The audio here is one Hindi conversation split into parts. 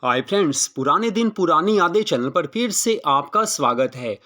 हाय फ्रेंड्स, पुराने दिन पुरानी यादें चैनल पर फिर से आपका स्वागत है।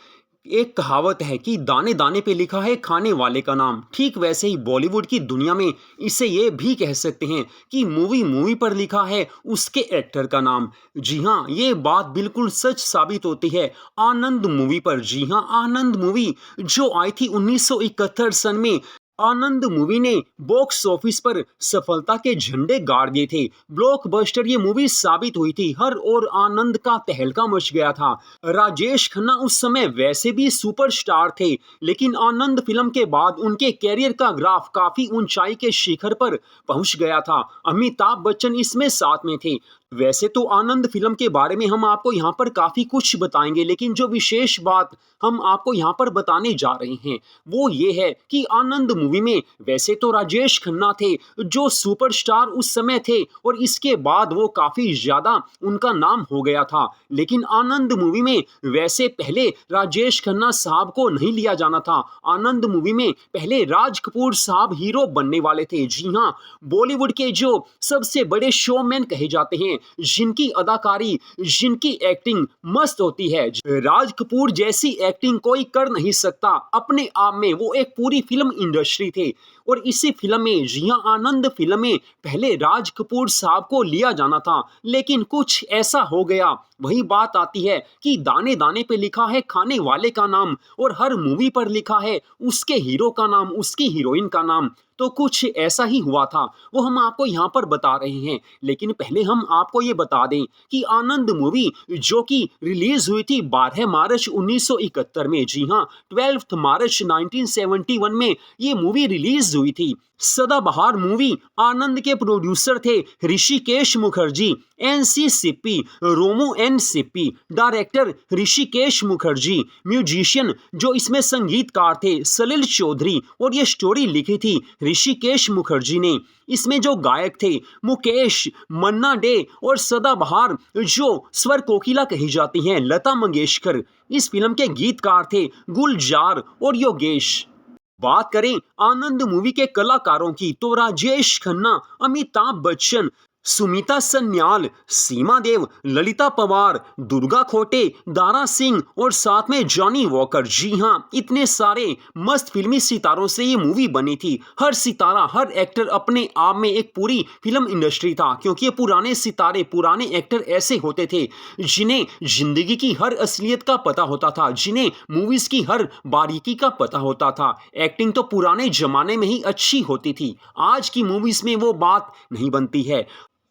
एक कहावत है कि दाने दाने पे लिखा है खाने वाले का नाम। ठीक वैसे ही बॉलीवुड की दुनिया में इसे ये भी कह सकते हैं कि मूवी मूवी पर लिखा है उसके एक्टर का नाम। जी हाँ, ये बात बिल्कुल सच साबित होती है आनंद मूवी पर। जी हाँ, आनंद मूवी जो आई थी 1971 सन में। आनंद मूवी ने बॉक्स ऑफिस पर सफलता के झंडे गाड़ दिए थे। ब्लॉकबस्टर ये मूवी साबित हुई थी। हर ओर आनंद का तहलका मच गया था। राजेश खन्ना उस समय वैसे भी सुपरस्टार थे, लेकिन आनंद फिल्म के बाद उनके कैरियर का ग्राफ काफी ऊंचाई के शिखर पर पहुंच गया था। अमिताभ बच्चन इसमें साथ में थे। वैसे तो आनंद फिल्म के बारे में हम आपको यहाँ पर काफी कुछ बताएंगे, लेकिन जो विशेष बात हम आपको यहाँ पर बताने जा रहे हैं वो ये है कि आनंद मूवी में वैसे तो राजेश खन्ना थे जो सुपरस्टार उस समय थे, और इसके बाद वो काफी ज्यादा उनका नाम हो गया था। लेकिन आनंद मूवी में वैसे पहले राजेश खन्ना साहब को नहीं लिया जाना था। आनंद मूवी में पहले राज कपूर साहब हीरो बनने वाले थे। जी हाँ, बॉलीवुड के जो सबसे बड़े शोमैन कहे जाते हैं, जिनकी अदाकारी, जिनकी एक्टिंग मस्त होती है। राज कपूर जैसी एक्टिंग कोई कर नहीं सकता। अपने आप में वो एक पूरी फिल्म इंडस्ट्री थे। और इसी फिल्म में, जी हाँ, आनंद फिल्म में पहले राज कपूर साहब को लिया जाना था, लेकिन कुछ ऐसा हो गया। वही बात आती है कि दाने दाने पे लिखा है खाने वाले का नाम, और हर मूवी पर लिखा है उसके हीरो का नाम, उसकी हीरोइन का नाम। तो कुछ ऐसा ही हुआ था, वो हम आपको यहाँ पर बता रहे हैं। लेकिन पहले हम आपको ये बता दें कि आनंद मूवी जो कि रिलीज हुई थी 12 मार्च 1971 में। जी हाँ, 12 मार्च 1971 में ये मूवी रिलीज हुई थी। सदाबहार मूवी। आनंद के प्रोड्यूसर थे Hrishikesh Mukherjee, NC Sippy, Romu N Sippy. Director Hrishikesh Mukherjee. Musician जो इसमें संगीतकार थे सलिल चौधरी, और ये स्टोरी लिखी थी ऋषिकेश मुखर्जी ने। इसमें जो गायक थे मुकेश, मन्ना डे, और सदाबहार जो स्वर कोकिला कही जाती हैं लता मंगेशकर। इस फिल्म के गीतकार थे गुलजार और योगेश। बात करें आनंद मूवी के कलाकारों की तो राजेश खन्ना, अमिताभ बच्चन, सुमिता सन्याल, सीमा देव, ललिता पवार, दुर्गा खोटे, दारा सिंह, और साथ में जॉनी वॉकर। जी हाँ, इतने सारे मस्त फिल्मी सितारों से ये मूवी बनी थी। हर सितारा, हर एक्टर अपने आप में एक पूरी फिल्म इंडस्ट्री था, क्योंकि ये पुराने सितारे, पुराने एक्टर ऐसे होते थे जिन्हें जिंदगी की हर असलियत का पता होता था, जिन्हें मूवीज की हर बारीकी का पता होता था। एक्टिंग तो पुराने जमाने में ही अच्छी होती थी, आज की मूवीज में वो बात नहीं बनती है।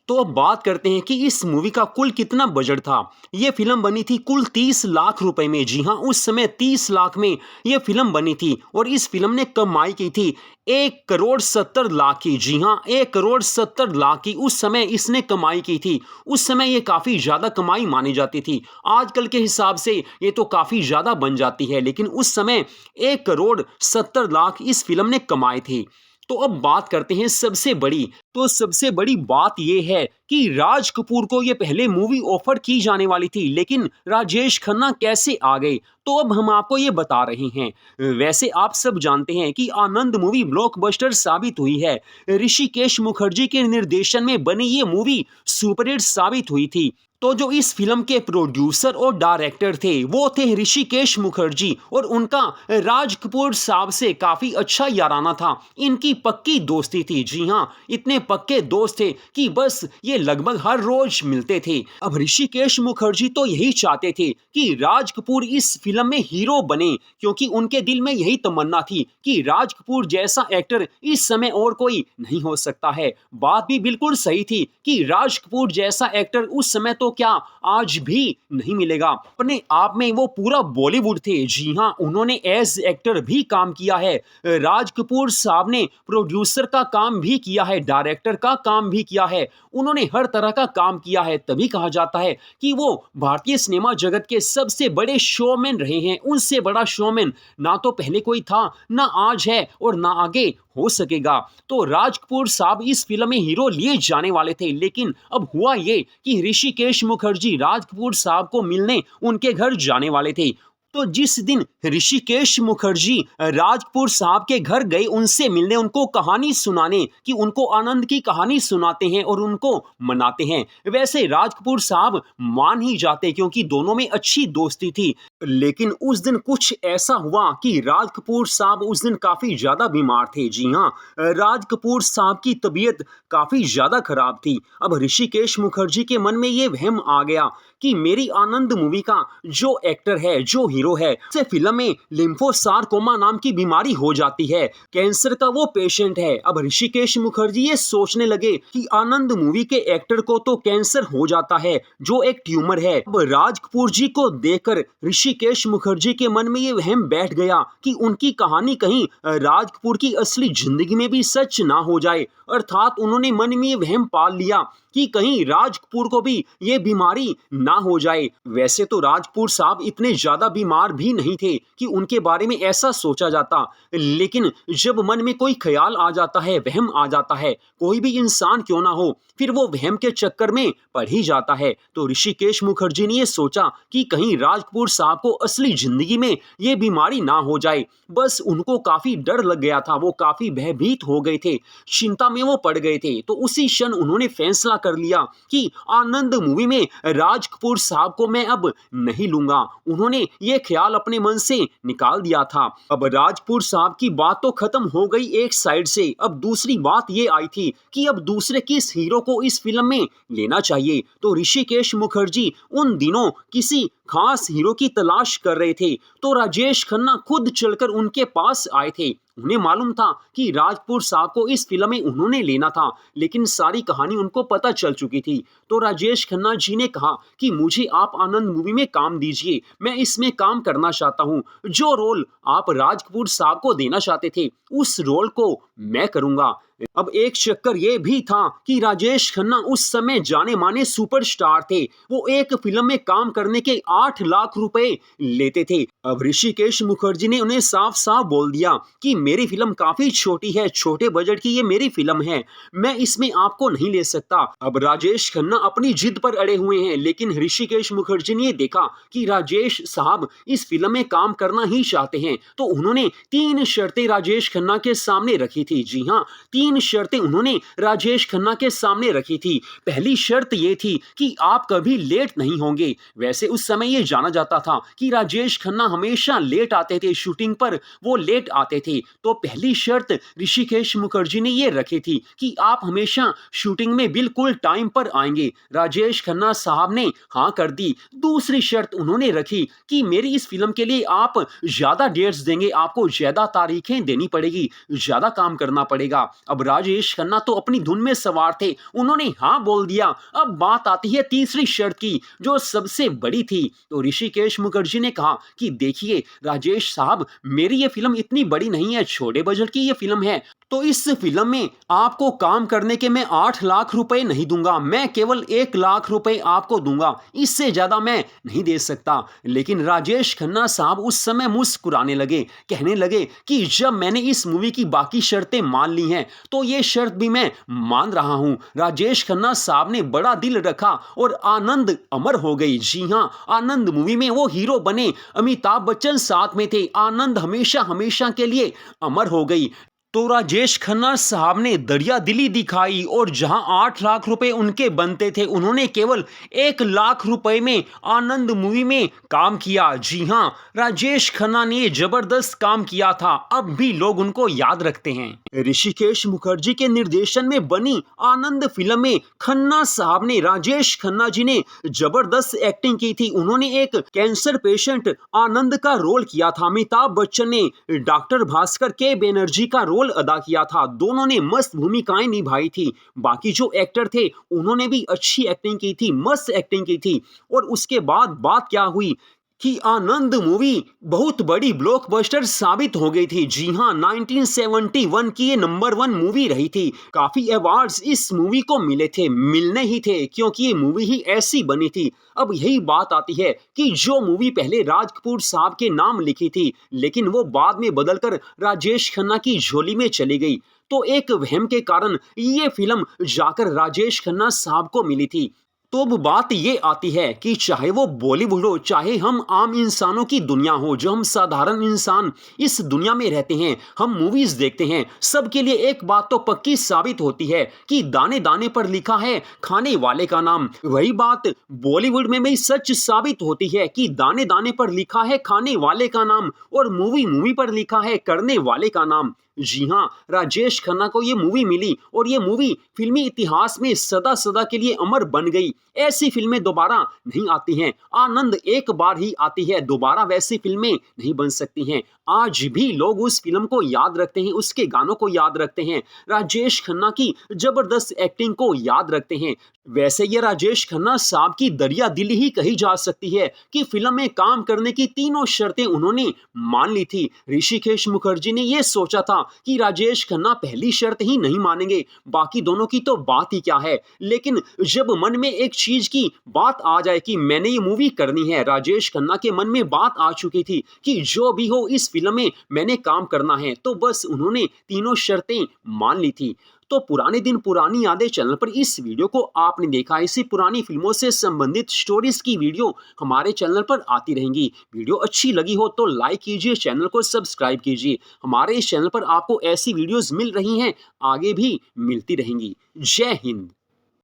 तो अब बात करते हैं कि इस मूवी का कुल कितना बजट था। ये फिल्म बनी थी कुल 30 लाख रुपए में। जी हाँ, उस समय 30 लाख में ये फिल्म बनी थी, और इस फिल्म ने कमाई की थी 1,70,00,000 की। जी हाँ, 1,70,00,000 की उस समय इसने कमाई की थी। उस समय ये काफी ज्यादा कमाई मानी जाती थी। आजकल के हिसाब से ये तो काफी ज्यादा बन जाती है, लेकिन उस समय 1,70,00,000 इस फिल्म ने कमाए थे। तो अब बात करते हैं सबसे बड़ी। तो सबसे बड़ी बात यह है कि राज कपूर को यह पहले मूवी ऑफर की जाने वाली थी, लेकिन राजेश खन्ना कैसे आ गए, तो अब हम आपको ये बता रहे हैं। वैसे आप सब जानते हैं कि आनंद मूवी ब्लॉकबस्टर साबित हुई है। ऋषिकेश मुखर्जी के निर्देशन में बनी ये मूवी सुपरहिट साबित हुई थी। तो जो इस फिल्म के प्रोड्यूसर और डायरेक्टर थे वो थे ऋषिकेश मुखर्जी, और उनका राज कपूर साहब से काफी अच्छा याराना था। इनकी पक्की दोस्ती थी। जी हाँ, इतने पक्के दोस्त थे कि बस ये लगभग हर रोज मिलते थे। अब ऋषिकेश मुखर्जी तो यही चाहते थे कि राज कपूर इस फिल्म में हीरो बने, क्योंकि उनके दिल में यही तमन्ना थी कि राज कपूर जैसा एक्टर इस समय और कोई नहीं हो सकता है। बात भी बिल्कुल सही थी कि राज कपूर जैसा एक्टर उस समय तो क्या आज भी नहीं मिलेगा। अपने आप में वो पूरा बॉलीवुड थे। जी हाँ, उन्होंने एज एक्टर भी काम किया है। राज कपूर साहब ने प्रोड्यूसर का काम भी किया है, डायरेक्टर का काम भी किया है। उन्होंने हर तरह का काम किया है, तभी कहा जाता है कि वो भारतीय सिनेमा जगत के सबसे बड़े शोमैन रहे हैं। उनसे बड़ा शोमैन ना तो पहले कोई था, ना आज है, और ना आगे हो सकेगा। तो राज कपूर साहब इस फिल्म में हीरो लिए जाने वाले थे, लेकिन अब हुआ ये कि ऋषिकेश मुखर्जी राज कपूर साहब को मिलने उनके घर जाने वाले थे। तो जिस दिन ऋषिकेश मुखर्जी राज कपूर साहब के घर गए उनसे मिलने, उनको कहानी सुनाने, कि उनको आनंद की कहानी सुनाते हैं और उनको मनाते हैं, वैसे राज कपूर साहब मान ही जाते क्योंकि दोनों में अच्छी दोस्ती थी। लेकिन उस दिन कुछ ऐसा हुआ कि राज कपूर साहब उस दिन काफी ज्यादा बीमार थे। जी हाँ, राज कपूर साहब की तबीयत काफी ज्यादा खराब थी। अब ऋषिकेश मुखर्जी के मन में ये वहम आ गया कि मेरी आनंद मूवी का जो एक्टर है, जो हीरो है, से फिल्म में लिम्फोसार्कोमा नाम की बीमारी हो जाती है, कैंसर का वो पेशेंट है। अब ऋषिकेश मुखर्जी ये सोचने लगे कि आनंद मूवी के एक्टर को तो कैंसर हो जाता है, जो एक ट्यूमर है। अब राज कपूर जी को देखकर ऋषिकेश मुखर्जी के मन में ये वहम बैठ गया कि उनकी कहानी कहीं राज कपूर की असली जिंदगी में भी सच ना हो जाए। अर्थात उन्होंने मन में ये वहम पाल लिया कि कहीं राज कपूर को भी ये बीमारी ना हो जाए। वैसे तो राज कपूर साहब इतने ज्यादा बीमार भी नहीं थे कि उनके बारे में ऐसा सोचा जाता, लेकिन जब मन में कोई ख्याल आ जाता है, वहम आ जाता है, कोई भी इंसान क्यों ना हो, फिर वो वहम के चक्कर में पड़ ही जाता है। तो ऋषिकेश मुखर्जी ने ये सोचा कि कहीं राज कपूर साहब को असली जिंदगी में ये बीमारी ना हो जाए। बस उनको काफी डर लग गया था, वो काफी भयभीत हो गए थे, चिंता में वो पड़ गए थे। तो उसी क्षण उन्होंने फैसला कर लिया कि आनंद मूवी में राज कपूर साहब को मैं अब नहीं लूंगा। उन्होंने ये ख्याल अपने मन से निकाल दिया था। अब राज कपूर साहब की बात तो खत्म हो गई एक साइड से, अब दूसरी बात ये आई थी कि अब दूसरे किस हीरो को इस फिल्म में लेना चाहिए। तो ऋषिकेश मुखर्जी उन दिनों किसी खास हीरो की तलाश कर रहे थे, तो राजेश खन्ना खुद चलकर उनके पास आए थे। उन्हें मालूम था कि राज कपूर साहब को इस फिल्म में उन्होंने लेना था, लेकिन सारी कहानी उनको पता चल चुकी थी। तो राजेश खन्ना जी ने कहा कि मुझे आप आनंद मूवी में काम दीजिए, मैं इसमें काम करना चाहता हूं। जो रोल आप राज कपूर साहब को देना चाहते थे, उस रोल को मैं करूंगा। अब एक चक्कर ये भी था कि राजेश खन्ना उस समय जाने माने सुपरस्टार थे। वो एक फिल्म में काम करने के 8 लाख रुपए लेते थे। अब ऋषिकेश मुखर्जी ने उन्हें साफ साफ बोल दिया कि मेरी फिल्म काफी छोटी है, छोटे बजट की ये मेरी फिल्म है, मैं इसमें आपको नहीं ले सकता। अब राजेश खन्ना अपनी जिद पर अड़े हुए हैं, लेकिन ऋषिकेश मुखर्जी ने देखा कि राजेश साहब इस फिल्म में काम करना ही चाहते हैं, तो उन्होंने 3 शर्तें राजेश खन्ना के सामने रखी थी। जी हाँ, 3 शर्तें उन्होंने राजेश खन्ना के सामने रखी थी। पहली शर्त ये थी कि आप कभी लेट नहीं होंगे। वैसे उस समय ये जाना जाता था कि राजेश खन्ना हमेशा लेट आते थे, शूटिंग पर वो लेट आते थे। तो पहली शर्त ऋषिकेश मुखर्जी ने ये रखी थी कि आप हमेशा शूटिंग में बिल्कुल टाइम पर आएंगे। राजेश खन्ना साहब ने हाँ कर दी। दूसरी शर्त उन्होंने रखी कि मेरी इस फिल्म के लिए आप ज्यादा डेट्स देंगे, आपको ज्यादा तारीखें देनी पड़ेगी, ज्यादा काम करना पड़ेगा। अब राजेश खन्ना तो अपनी धुन में सवार थे, उन्होंने हाँ बोल दिया। अब बात आती है तीसरी शर्त की, जो सबसे बड़ी थी। तो ऋषिकेश मुखर्जी ने कहा कि देखिए राजेश साहब, मेरी ये फिल्म इतनी बड़ी नहीं है, छोटे बजट की ये फिल्म है, तो इस फिल्म में आपको काम करने के मैं 8 लाख रुपए नहीं दूंगा, मैं केवल 1 लाख रुपए आपको दूंगा, इससे ज्यादा मैं नहीं दे सकता। लेकिन राजेश खन्ना साहब उस समय मुस्कुराने लगे, कहने लगे कि जब मैंने इस मूवी की बाकी शर्तें मान ली हैं, तो ये शर्त भी मैं मान रहा हूं। राजेश खन्ना साहब ने बड़ा दिल रखा और आनंद अमर हो गई। जी हां, आनंद मूवी में वो हीरो बने, अमिताभ बच्चन साथ में थे, आनंद हमेशा हमेशा के लिए अमर हो गई। तो राजेश खन्ना साहब ने दरिया दिली दिखाई और जहां 8 लाख रुपए उनके बनते थे, उन्होंने केवल 1 लाख रुपए में आनंद मूवी में काम किया। जी हां, राजेश खन्ना ने जबरदस्त काम किया था, अब भी लोग उनको याद रखते हैं। ऋषिकेश मुखर्जी के निर्देशन में बनी आनंद फिल्म में खन्ना साहब ने, राजेश खन्ना जी ने जबरदस्त एक्टिंग की थी। उन्होंने एक कैंसर पेशेंट आनंद का रोल किया था। अमिताभ बच्चन ने डॉक्टर भास्कर के बनर्जी का रोल अदा किया था। दोनों ने मस्त भूमिकाएं निभाई थी। बाकी जो एक्टर थे उन्होंने भी अच्छी एक्टिंग की थी, मस्त एक्टिंग की थी। और उसके बाद बात क्या हुई कि आनंद मूवी बहुत बड़ी ब्लॉकबस्टर साबित हो गई थी। जी हां, 1971 की ये नंबर 1 मूवी रही थी। काफी अवार्ड्स इस मूवी को मिले थे, मिलने ही थे, क्योंकि ये मूवी ही ऐसी बनी थी। अब यही बात आती है कि जो मूवी पहले राज कपूर साहब के नाम लिखी थी, लेकिन वो बाद में बदलकर राजेश खन्ना की झोली में चली गई, तो एक वहम के कारण ये फिल्म जाकर राजेश खन्ना साहब को मिली थी। तो अब बात ये आती है कि चाहे वो बॉलीवुड हो, चाहे हम आम इंसानों की दुनिया हो, जो हम साधारण इंसान इस दुनिया में रहते हैं, हम मूवीज देखते हैं, सबके लिए एक बात तो पक्की साबित होती है कि दाने दाने पर लिखा है खाने वाले का नाम। वही बात बॉलीवुड में भी सच साबित होती है कि दाने दाने पर लिखा है खाने वाले का नाम, और मूवी मूवी पर लिखा है करने वाले का नाम। जी हाँ, राजेश खन्ना को ये मूवी मिली और ये मूवी फिल्मी इतिहास में सदा सदा के लिए अमर बन गई। ऐसी फिल्में दोबारा नहीं आती हैं, आनंद एक बार ही आती है, दोबारा वैसी फिल्में नहीं बन सकती हैं। आज भी लोग उस फिल्म को याद रखते हैं, उसके गानों को याद रखते हैं, राजेश खन्ना की जबरदस्त एक्टिंग को याद रखते हैं। वैसे ये राजेश खन्ना साहब की दरिया दिली ही कही जा सकती है कि फिल्म में काम करने की तीनों शर्तें उन्होंने मान ली थी। ऋषिकेश मुखर्जी ने यह सोचा था कि राजेश खन्ना पहली शर्त ही नहीं मानेंगे, बाकी दोनों की तो बात ही क्या है। लेकिन जब मन में एक चीज की बात आ जाए कि मैंने ये मूवी करनी है, राजेश खन्ना के मन में बात आ चुकी थी कि जो भी हो इस फिल्म में मैंने काम करना है, तो बस उन्होंने तीनों शर्तें मान ली थी। तो पुराने दिन पुरानी यादें चैनल पर इस वीडियो को आपने देखा। इसी पुरानी फिल्मों से संबंधित स्टोरीज की वीडियो हमारे चैनल पर आती रहेंगी। वीडियो अच्छी लगी हो तो लाइक कीजिए, चैनल को सब्सक्राइब कीजिए। हमारे इस चैनल पर आपको ऐसी वीडियोस मिल रही हैं, आगे भी मिलती रहेंगी। जय हिंद।